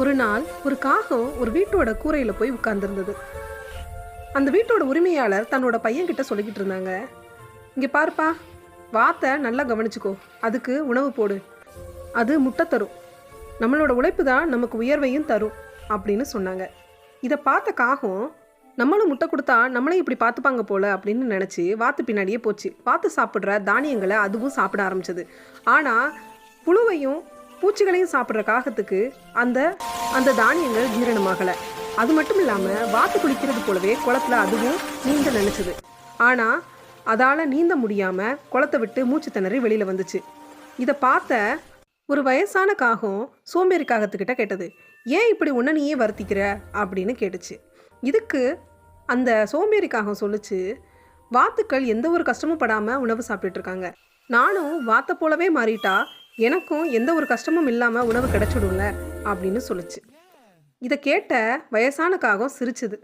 ஒரு நாள் ஒரு காகம் ஒரு வீட்டோட கூரையில போய் உட்கார்ந்துருந்தது. அந்த வீட்டோட உரிமையாளர் தன்னோட பையன்கிட்ட சொல்லிக்கிட்டு இருந்தாங்க, இங்க பாருப்பா, வாத்தை நல்லா கவனிச்சுக்கோ, அதுக்கு உணவு போடு, அது முட்டை தரும், நம்மளோட உழைப்பு தான் நமக்கு உயர்வையும் தரும் அப்படின்னு சொன்னாங்க. இதை பார்த்த காகம், நம்மளும் முட்டை கொடுத்தா நம்மளையும் இப்படி பார்த்துப்பாங்க போல அப்படின்னு நினச்சி வாத்து பின்னாடியே போச்சு. வாத்து சாப்பிட்ற தானியங்களை அதுவும் சாப்பிட ஆரம்பிச்சது. ஆனால் புழுவையும் பூச்சிகளையும் சாப்பிட்ற காகத்துக்கு அந்த அந்த தானியங்கள் ஜீரணமாகலை. அது மட்டும் இல்லாமல் வாத்து குளிக்கிறது போலவே குளத்துல அதுவும் நீந்த நினச்சிது. ஆனால் அதால் நீந்த முடியாமல் குளத்தை விட்டு மூச்சு திணறி வெளியில் வந்துச்சு. இதை பார்த்த ஒரு வயசான காகம் சோம்பேறி காகத்துக்கிட்ட கேட்டது, ஏன் இப்படி உன்னை நீயே வருத்திக்கிற அப்படின்னு கேட்டுச்சு. இதுக்கு அந்த சோம்பேறி காகம் சொல்லுச்சு, வாத்துக்கள் எந்த ஒரு கஷ்டமும் படாமல் உணவு சாப்பிட்டுருக்காங்க, நானும் வாத்தை போலவே மாறிட்டா எனக்கும் எந்த ஒரு கஷ்டமும் இல்லாமல் உணவு கிடைச்சிடும்ல அப்படின்னு சொல்லுச்சு. இதை கேட்ட வயசான காகம் சிரிச்சுது.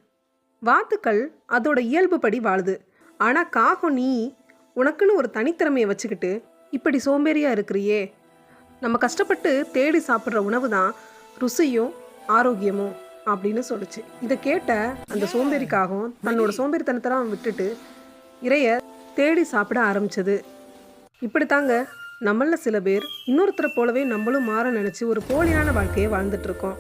வாத்துக்கள் அதோட இயல்புப்படி வாழுது. ஆனால் காகம், நீ உனக்குன்னு ஒரு தனித்திறமையை வச்சுக்கிட்டு இப்படி சோம்பேறியாக இருக்கிறியே, நம்ம கஷ்டப்பட்டு தேடி சாப்பிட்ற உணவு தான் ருசியும் ஆரோக்கியமும் அப்படின்னு சொல்லுச்சு. இதை கேட்ட அந்த சோம்பேறிக்காகவும் தன்னோட சோம்பேறித்தனத்தெல்லாம் விட்டுட்டு இறைய தேடி சாப்பிட ஆரம்பிச்சது. இப்படித்தாங்க நம்மள சில பேர் இன்னொருத்தரை போலவே நம்மளும் மாற நினச்சி ஒரு போலியான வாழ்க்கையை வாழ்ந்துட்டு இருக்கோம்.